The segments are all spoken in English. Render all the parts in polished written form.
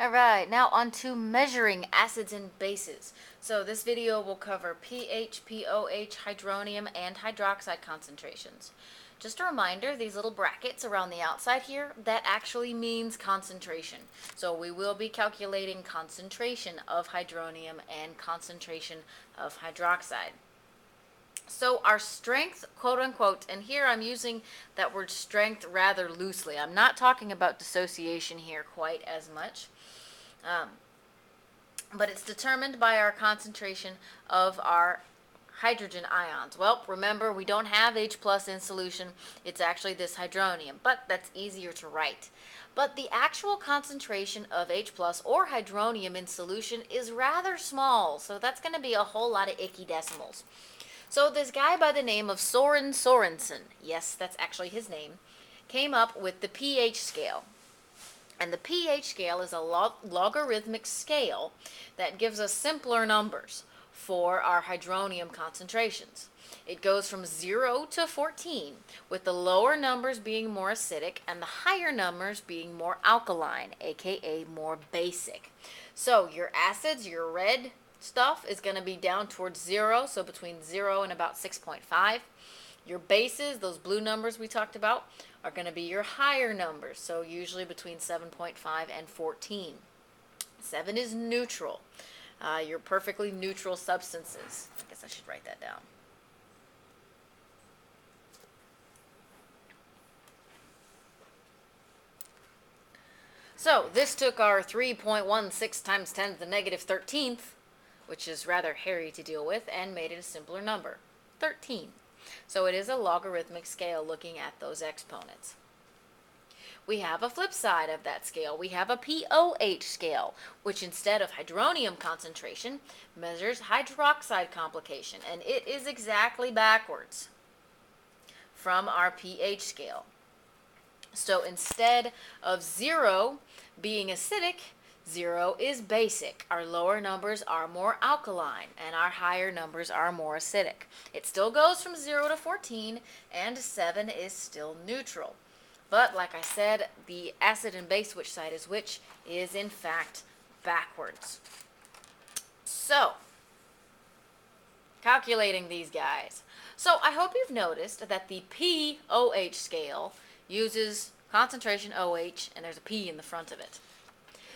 All right, now on to measuring acids and bases. So this video will cover pH, pOH, hydronium, and hydroxide concentrations. Just a reminder, these little brackets around the outside here, that actually means concentration. So we will be calculating concentration of hydronium and concentration of hydroxide. So our strength, quote unquote, and here I'm using that word strength rather loosely. I'm not talking about dissociation here quite as much. Um, but it's determined by our concentration of our hydrogen ions. Well, remember, we don't have H plus in solution. It's actually this hydronium, but that's easier to write. But the actual concentration of H plus or hydronium in solution is rather small, so that's going to be a whole lot of icky decimals. So this guy by the name of Soren Sorensen, yes, that's actually his name, came up with the pH scale. And the pH scale is a logarithmic scale that gives us simpler numbers for our hydronium concentrations. It goes from 0 to 14, with the lower numbers being more acidic and the higher numbers being more alkaline, aka more basic. So your acids, your red stuff, is going to be down towards 0, so between 0 and about 6.5. Your bases, those blue numbers we talked about, are going to be your higher numbers, so usually between 7.5 and 14. 7 is neutral. Your perfectly neutral substances. I guess I should write that down. So this took our 3.16 times 10 to the negative 13th, which is rather hairy to deal with, and made it a simpler number, 13. So it is a logarithmic scale looking at those exponents. We have a flip side of that scale. We have a pOH scale, which instead of hydronium concentration, measures hydroxide complication, and it is exactly backwards from our pH scale. So instead of 0 being acidic, 0 is basic. Our lower numbers are more alkaline, and our higher numbers are more acidic. It still goes from 0 to 14, and 7 is still neutral. But like I said, the acid and base, which side is which, is in fact backwards. So, calculating these guys. So I hope you've noticed that the pOH scale uses concentration OH, and there's a P in the front of it.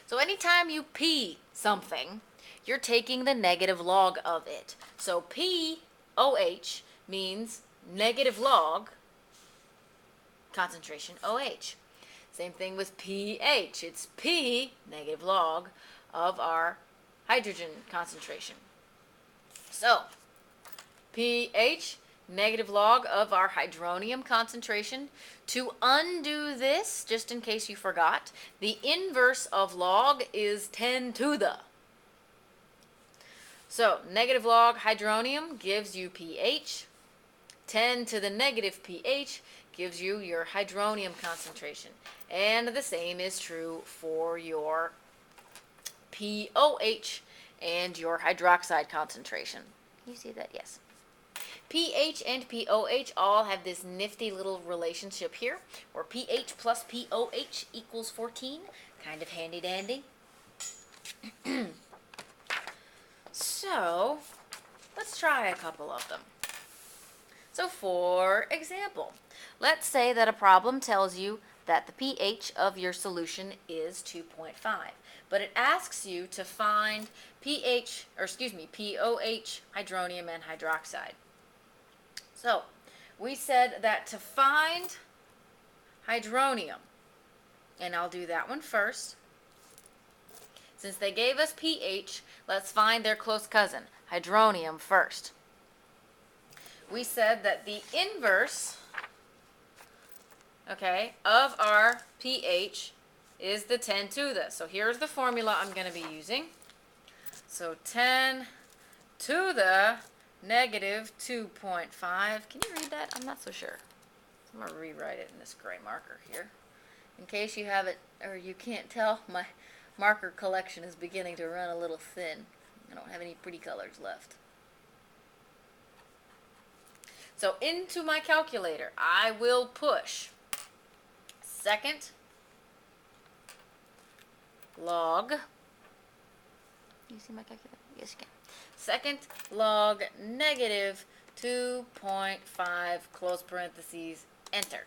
So anytime you P something, you're taking the negative log of it. So pOH means negative log concentration OH. Same thing with pH. It's P negative log of our hydrogen concentration. So pH negative log of our hydronium concentration. To undo this, just in case you forgot, the inverse of log is 10 to the. So negative log hydronium gives you pH. 10 to the negative pH gives you your hydronium concentration. And the same is true for your pOH and your hydroxide concentration. Can you see that? Yes. pH and pOH all have this nifty little relationship here, where pH plus pOH equals 14. Kind of handy dandy. So, let's try a couple of them. So for example, let's say that a problem tells you that the pH of your solution is 2.5, but it asks you to find pOH, hydronium, and hydroxide. So we said that to find hydronium, and I'll do that one first. Since they gave us pH, let's find their close cousin, hydronium, first. We said that the inverse, okay, of our pH is the 10 to the. So here's the formula I'm going to be using. So 10 to the negative 2.5. Can you read that? I'm not so sure. I'm going to rewrite it in this gray marker here. In case you have it, or you can't tell, my marker collection is beginning to run a little thin. I don't have any pretty colors left. So into my calculator, I will push second log, you see my calculator? Yes, you can. Second log negative 2.5, close parentheses, enter.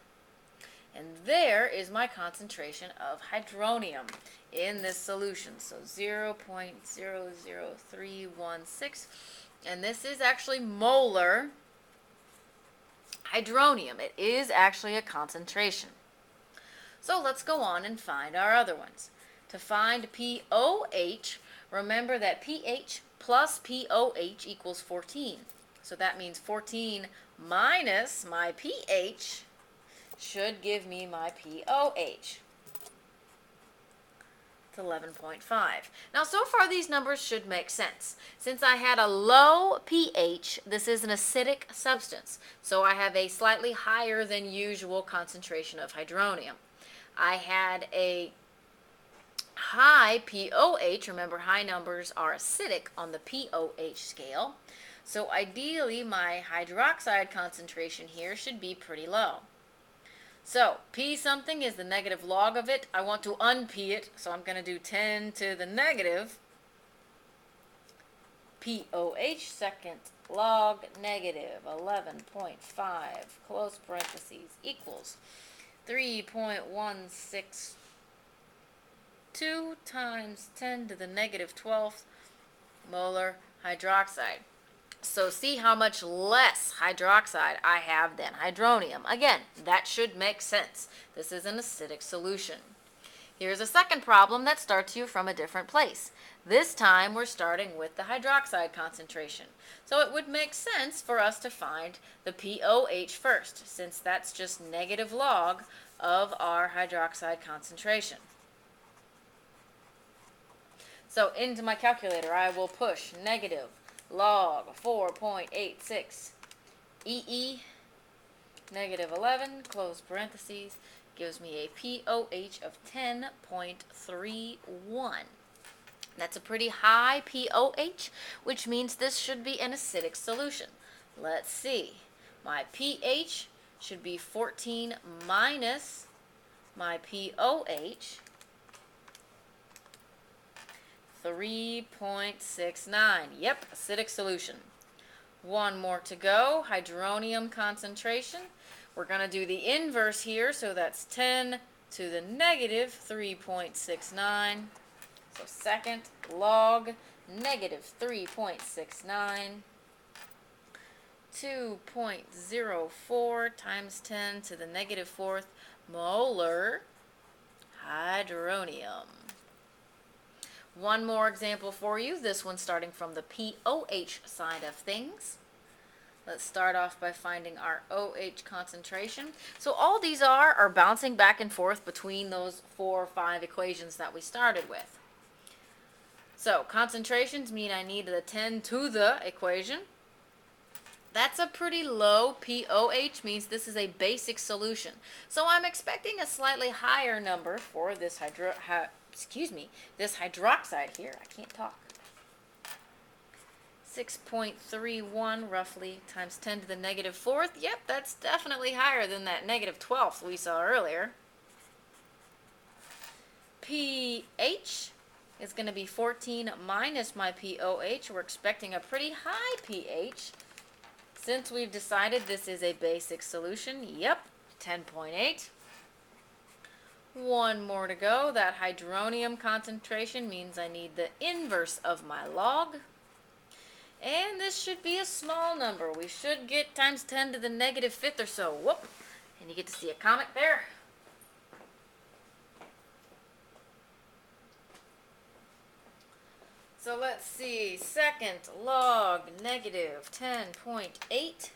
And there is my concentration of hydronium in this solution. So 0.00316. And this is actually molar hydronium. It is actually a concentration. So let's go on and find our other ones. To find POH, remember that pH plus POH equals 14. So that means 14 minus my pH should give me my POH. It's 11.5. Now so far these numbers should make sense. Since I had a low pH, this is an acidic substance. So I have a slightly higher than usual concentration of hydronium. I had a high POH. Remember, high numbers are acidic on the POH scale. So ideally, my hydroxide concentration here should be pretty low. So P something is the negative log of it. I want to un-P it, so I'm going to do 10 to the negative POH, second log negative 11.5, close parentheses, equals 3.162 times 10 to the negative 12th molar hydroxide. So see how much less hydroxide I have than hydronium. Again, that should make sense. This is an acidic solution. Here's a second problem that starts you from a different place. This time we're starting with the hydroxide concentration. So it would make sense for us to find the POH first, since that's just negative log of our hydroxide concentration. So into my calculator I will push negative log 4.86 EE negative 11, close parentheses, gives me a POH of 10.31. That's a pretty high POH, which means this should be an acidic solution. Let's see. My pH should be 14 minus my POH, 3.69. Yep, acidic solution. One more to go. Hydronium concentration. We're going to do the inverse here, so that's 10 to the negative 3.69. So second log negative 3.69. 2.04 times 10 to the negative fourth molar hydronium. One more example for you, this one starting from the POH side of things. Let's start off by finding our OH concentration. So all these are bouncing back and forth between those 4 or 5 equations that we started with. So concentrations mean I need the 10 to the equation. That's a pretty low POH, means this is a basic solution. So I'm expecting a slightly higher number for this this hydroxide here. I can't talk. 6.31 roughly times 10 to the negative fourth. Yep, that's definitely higher than that negative 12th we saw earlier. pH is going to be 14 minus my POH. We're expecting a pretty high pH. Since we've decided this is a basic solution, yep, 10.8. One more to go. That hydronium concentration means I need the inverse of my log. And this should be a small number. We should get times 10 to the negative fifth or so. Whoop. And you get to see a comic there. So let's see. Second log negative 10.8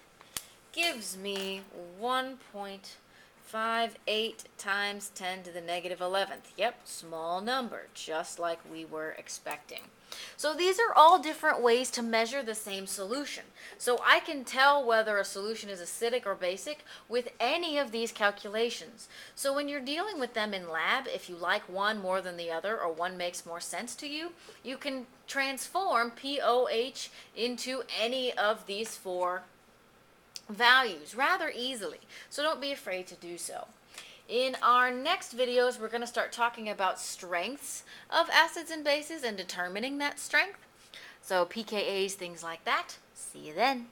gives me 1.58 times 10 to the negative 11th. Yep, small number, just like we were expecting. So these are all different ways to measure the same solution. So I can tell whether a solution is acidic or basic with any of these calculations. So when you're dealing with them in lab, if you like one more than the other or one makes more sense to you, you can transform POH into any of these 4 values rather easily. So don't be afraid to do so. In our next videos, we're going to start talking about strengths of acids and bases and determining that strength. So pKa's, things like that. See you then.